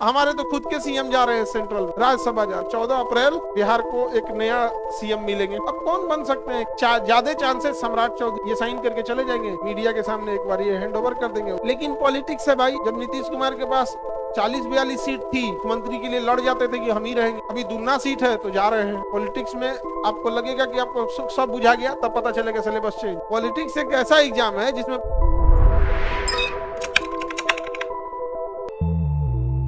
हमारे तो खुद के सीएम जा रहे हैं सेंट्रल राज्यसभा जा 14 अप्रैल बिहार को एक नया सीएम मिलेंगे। अब कौन बन सकते हैं? ज्यादा चांसेस सम्राट चौधरी ये साइन करके चले जाएंगे, मीडिया के सामने एक बार ये हैंड ओवर कर देंगे। लेकिन पॉलिटिक्स है भाई, जब नीतीश कुमार के पास 40-42 सीट थी, मंत्री के लिए लड़ जाते थे कि हम ही रहेंगे, अभी दुगना सीट है तो जा रहे हैं। पॉलिटिक्स में आपको लगेगा कि आपको सुख सब बुझा गया, तब पता चलेगा सिलेबस चेंज। पॉलिटिक्स एक ऐसा एग्जाम है जिसमें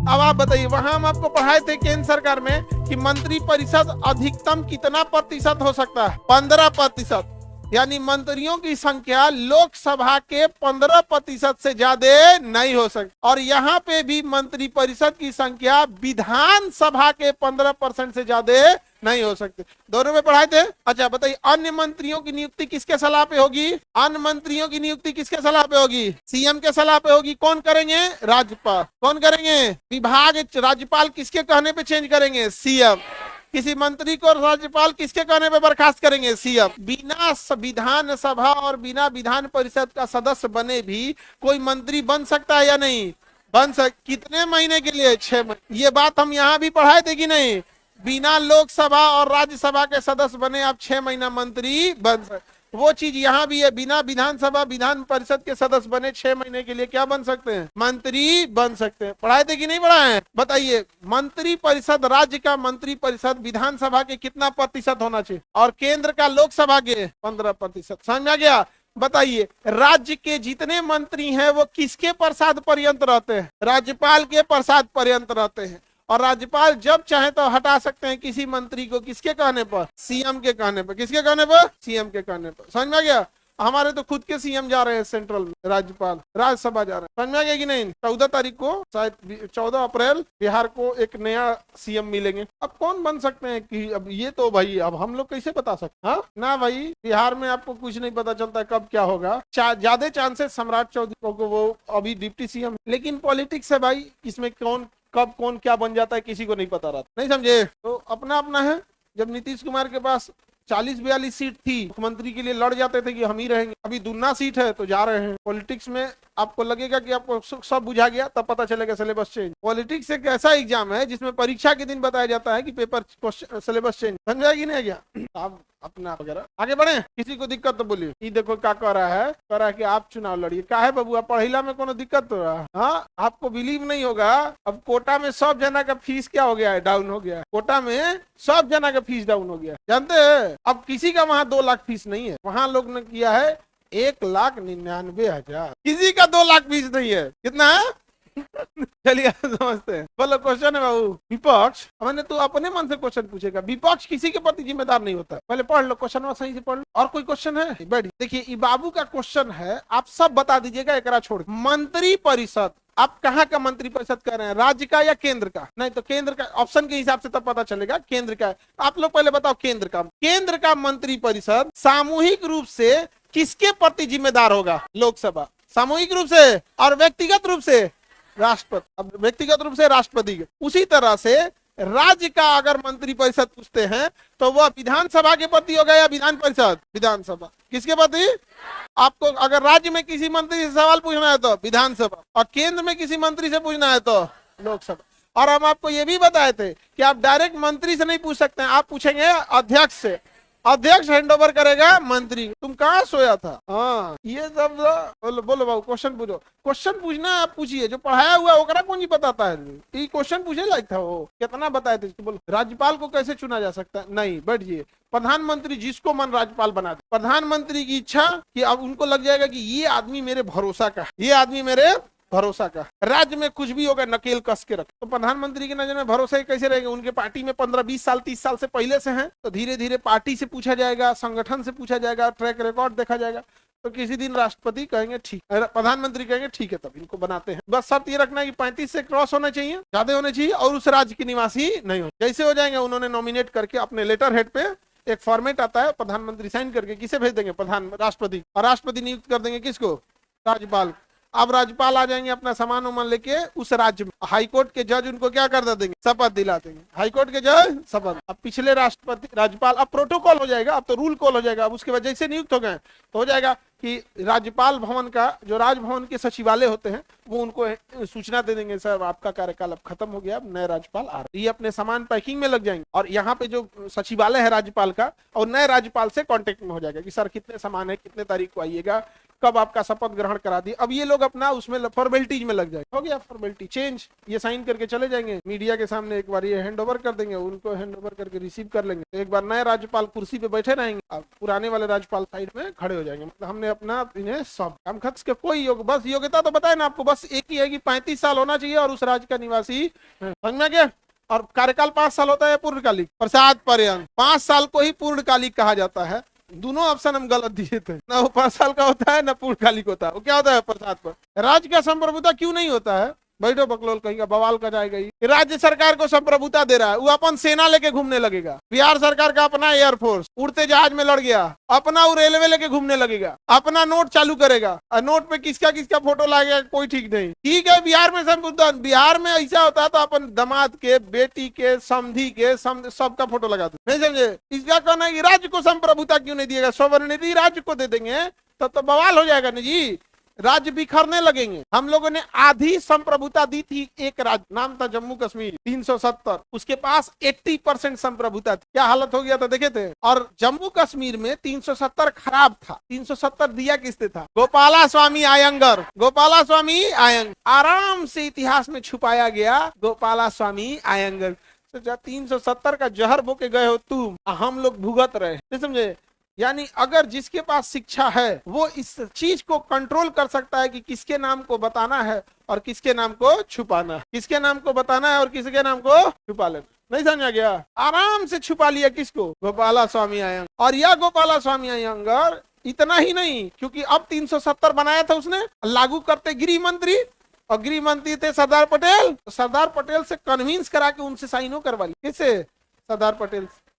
अब आप बताइए, वहां हम आपको पढ़ाए थे केंद्र सरकार में कि मंत्री परिषद अधिकतम कितना प्रतिशत हो सकता है? 15%। यानी मंत्रियों की संख्या लोकसभा के 15% से ज्यादा नहीं हो सकती। और यहाँ पे भी मंत्री परिषद की संख्या विधानसभा के 15% से ज्यादा नहीं हो सकते। दोनों में पढ़ाए थे। अच्छा बताइए, अन्य मंत्रियों की नियुक्ति किसके सलाह पे होगी? अन्य मंत्रियों की नियुक्ति किसके सलाह पे होगी? सीएम के सलाह पे होगी। कौन करेंगे? राज्यपाल। कौन करेंगे? विभाग राज्यपाल किसके कहने पे चेंज करेंगे? सीएम। किसी मंत्री को राज्यपाल किसके कहने पे बर्खास्त करेंगे? सीएम। बिना विधान सभा और बिना विधान परिषद का सदस्य बने भी कोई मंत्री बन सकता है या नहीं बन कितने महीने के लिए? 6 महीने। ये बात हम यहाँ भी पढ़ाए थे कि नहीं? बिना लोकसभा और राज्यसभा के सदस्य बने आप 6 महीना मंत्री बन सकते। वो चीज यहाँ भी है, बिना विधानसभा विधान परिषद के सदस्य बने 6 महीने के लिए क्या बन सकते हैं? मंत्री बन सकते हैं। पढ़ाए थे कि नहीं पढ़ाए हैं? बताइए, मंत्री परिषद, राज्य का मंत्री परिषद विधानसभा के कितना प्रतिशत होना चाहिए? और केंद्र का लोकसभा के 15%। समझ में आ गया? बताइए, राज्य के जितने मंत्री हैं वो किसके प्रसाद पर्यंत रहते हैं? राज्यपाल के प्रसाद पर्यंत रहते हैं। और राज्यपाल जब चाहे तो हटा सकते हैं किसी मंत्री को, किसके कहने पर? सीएम के कहने पर। किसके कहने पर? सीएम के कहने पर। समझ में आ गया? हमारे तो खुद के सीएम जा रहे हैं सेंट्रल में, राज्यपाल राज्यसभा जा रहे हैं। समझ में आ गया कि नहीं? 14 तारीख को, शायद 14 अप्रैल बिहार को एक नया सीएम मिलेंगे। अब कौन बन सकते हैं कि अब ये तो भाई अब हम लोग कैसे बता सकते हैं? हाँ ना भाई, बिहार में आपको कुछ नहीं पता चलता कब क्या होगा। ज्यादा चांसेस सम्राट चौधरी को, वो अभी डिप्टी सीएम। लेकिन पॉलिटिक्स है भाई, इसमें कौन कब कौन क्या बन जाता है किसी को नहीं पता रहता। नहीं समझे? तो अपना अपना है। जब नीतीश कुमार के पास 40-42 सीट थी, मुख्यमंत्री के लिए लड़ जाते थे कि हम ही रहेंगे, अभी दुगना सीट है तो जा रहे हैं। पॉलिटिक्स में आपको लगेगा कि आपको सुख सब बुझा गया, तब पता चलेगा सिलेबस चेंज। पॉलिटिक्स एक ऐसा एग्जाम है जिसमें परीक्षा के दिन बताया जाता है कि पेपर सिलेबस चेंज। समझा कि नहीं आ गया? आप अपना वगैरह आगे बढ़े। किसी को दिक्कत तो बोलिए। ये देखो क्या कह रहा है, कह रहा है कि आप चुनाव लड़िए। का है बाबू, पढ़िला में कोनो दिक्कत तो रहा? हाँ, आपको बिलीव नहीं होगा, अब कोटा में सब जना का फीस क्या हो गया है? डाउन हो गया है। कोटा में सब जना का फीस डाउन हो गया, जानते हैं? अब किसी का वहां 2 लाख फीस नहीं है, वहां लोग ने किया है 1,99,000। किसी का 2 लाख फीस नहीं है। कितना है? चलिए समझते हैं। बोलो, क्वेश्चन है बाबू। विपक्ष, मैंने तो अपने मन से क्वेश्चन पूछेगा। विपक्ष किसी के प्रति जिम्मेदार नहीं होता। पहले पढ़ लो क्वेश्चन, सही से पढ़ लो। और कोई क्वेश्चन है? बैठिए। देखिए, ये बाबू का क्वेश्चन है, आप सब बता दीजिएगा एकरा छोड़। मंत्री परिषद, आप कहाँ का मंत्री परिषद कर रहे हैं? राज्य का या केंद्र का? नहीं तो केंद्र का, ऑप्शन के हिसाब से तब पता चलेगा केंद्र का। आप लोग पहले बताओ केंद्र का। केंद्र का मंत्री परिषद सामूहिक रूप से किसके प्रति जिम्मेदार होगा? लोकसभा। सामूहिक रूप से और व्यक्तिगत रूप से राष्ट्रपति। अब व्यक्तिगत रूप से राष्ट्रपति के, उसी तरह से राज्य का अगर मंत्री परिषद पूछते हैं तो वह विधानसभा के प्रति होगा या विधान परिषद? विधानसभा। किसके प्रति? आपको अगर राज्य में किसी मंत्री से सवाल पूछना है तो विधानसभा, और केंद्र में किसी मंत्री से पूछना है तो लोकसभा। और हम आपको ये भी बताए थे कि आप डायरेक्ट मंत्री से नहीं पूछ सकते हैं, आप पूछेंगे अध्यक्ष से। अध्यक्ष हैंड ओवर करेगा मंत्री। तुम कहाँ सोया था? हाँ, ये सब बोलो बोलो बाबू, क्वेश्चन पूछो। क्वेश्चन पूछना आप पूछिए, जो पढ़ाया हुआ ओकरा कौन जी बताता है? ये क्वेश्चन पूछे लायक था। वो कितना बताए थे? बोलो, राज्यपाल को कैसे चुना जा सकता है? नहीं, बैठिए। प्रधानमंत्री जिसको मन राज्यपाल बना दे। प्रधानमंत्री की इच्छा कि अब उनको लग जाएगा कि ये आदमी मेरे भरोसा का, ये आदमी मेरे भरोसा का। राज्य में कुछ भी होगा नकेल कस के रख। तो प्रधानमंत्री की नजर में भरोसा ही कैसे रहेगा? उनके पार्टी में 15-20 साल 30 साल से पहले से हैं, तो धीरे धीरे पार्टी से पूछा जाएगा, संगठन से पूछा जाएगा, ट्रैक रिकॉर्ड देखा जाएगा। तो किसी दिन राष्ट्रपति कहेंगे ठीक, प्रधानमंत्री कहेंगे ठीक है, तब इनको बनाते हैं। बस शर्त ये रखना है कि 35 से क्रॉस होना चाहिए, ज्यादा होने चाहिए, और उस राज्य के निवासी नहीं हो। जैसे हो जाएंगे, उन्होंने नॉमिनेट करके अपने लेटर हेड पे एक फॉर्मेट आता है, प्रधानमंत्री साइन करके किसे भेज देंगे? राष्ट्रपति। और राष्ट्रपति नियुक्त कर देंगे किसको? राज्यपाल। अब राज्यपाल आ जाएंगे अपना सामान वामान लेके उस राज्य में, हाईकोर्ट के जज उनको क्या कर देंगे, शपथ दिला देंगे, हाईकोर्ट के जज शपथ। अब पिछले राष्ट्रपति राज्यपाल, अब प्रोटोकॉल हो जाएगा, अब तो रूल कॉल हो जाएगा। अब उसके बाद जैसे नियुक्त हो गए तो हो जाएगा कि राज्यपाल भवन का जो राजभवन के सचिवालय होते हैं वो उनको सूचना दे देंगे, सर आपका कार्यकाल अब खत्म हो गया, अब नए राज्यपाल आ रहे। ये अपने सामान पैकिंग में लग जाएंगे और यहाँ पे जो सचिवालय है राज्यपाल का, और नए राज्यपाल से कांटेक्ट में हो जाएगा कि सर कितने सामान है, कितने तारीख को आइएगा, कब आपका शपथ ग्रहण करा दी। अब ये लोग अपना उसमें फॉर्मेलिटीज में लग जाए, हो गया फॉर्मेलिटी चेंज, ये साइन करके चले जाएंगे मीडिया के सामने, एक बार ये हैंड ओवर कर देंगे, उनको हैंड ओवर करके रिसीव कर लेंगे। एक बार नए राज्यपाल कुर्सी पे बैठे रहेंगे, अब पुराने वाले राज्यपाल साइड में खड़े हो जाएंगे। मतलब हमने अपना इन्हें सब काम खर्च के कोई बस योग्यता तो बताए ना आपको, बस एक ही है कि 35 साल होना चाहिए और उस राज्य का निवासी, समझ में गया। और कार्यकाल 5 साल होता है पूर्णकालिक, प्रसाद पर्यंत 5 साल को ही पूर्णकालिक कहा जाता है। दोनों ऑप्शन हम गलत दिए थे, ना वो 5 साल का होता है ना पूर्णकालिक होता है। वो क्या होता है प्रसाद पर। राज्य का संप्रभुता क्यों नहीं होता है, बैठो बकलोल कहीं बवाल का जाएगा ही। राज्य सरकार को संप्रभुता दे रहा है, वो अपन सेना लेके घूमने लगेगा। बिहार सरकार का अपना एयरफोर्स, उड़ते जहाज में लड़ गया, अपना वो रेलवे लेके घूमने लगेगा, अपना नोट चालू करेगा, और नोट पे किसका किसका फोटो लगेगा कोई ठीक नहीं। ठीक है बिहार में संप्रभुता, बिहार में ऐसा होता है तो अपन दामाद के, बेटी के, समधी के, सबका फोटो लगा दो, नहीं समझे। इसका कहना है कि राज्य को संप्रभुता क्यों नहीं दिएगा, सोवरेनिटी राज्य को दे देंगे तब तो बवाल हो जाएगा ना जी, राज्य बिखरने लगेंगे। हम लोगों ने आधी संप्रभुता दी थी, एक राज्य नाम था जम्मू कश्मीर 370, उसके पास 80% संप्रभुता थी, क्या हालत हो गया था देखे थे। और जम्मू कश्मीर में 370 खराब था, 370 दिया किसने था, गोपाला स्वामी अयंगर, गोपाला स्वामी अयंगर, आराम से इतिहास में छुपाया गया गोपाला स्वामी अयंगर। 370 का जहर बो के गए हो तुम, हम लोग भुगत रहे, नहीं समझे। यानी अगर जिसके पास शिक्षा है वो इस चीज को कंट्रोल कर सकता है कि किसके नाम को बताना है और किसके नाम को छुपाना है, किसके नाम को बताना है और किसके नाम को छुपा लेना। नहीं समझा गया, आराम से छुपा लिया किसको, गोपाला स्वामी अयंगर। और यह गोपाला स्वामी अयंगर इतना ही नहीं, क्योंकि अब 370 बनाया था उसने, लागू करते गृह मंत्री, और गृह मंत्री थे सरदार पटेल। सरदार पटेल से कन्विंस करा के उनसे साइनो करवा ली, किससे, सरदार पटेल से।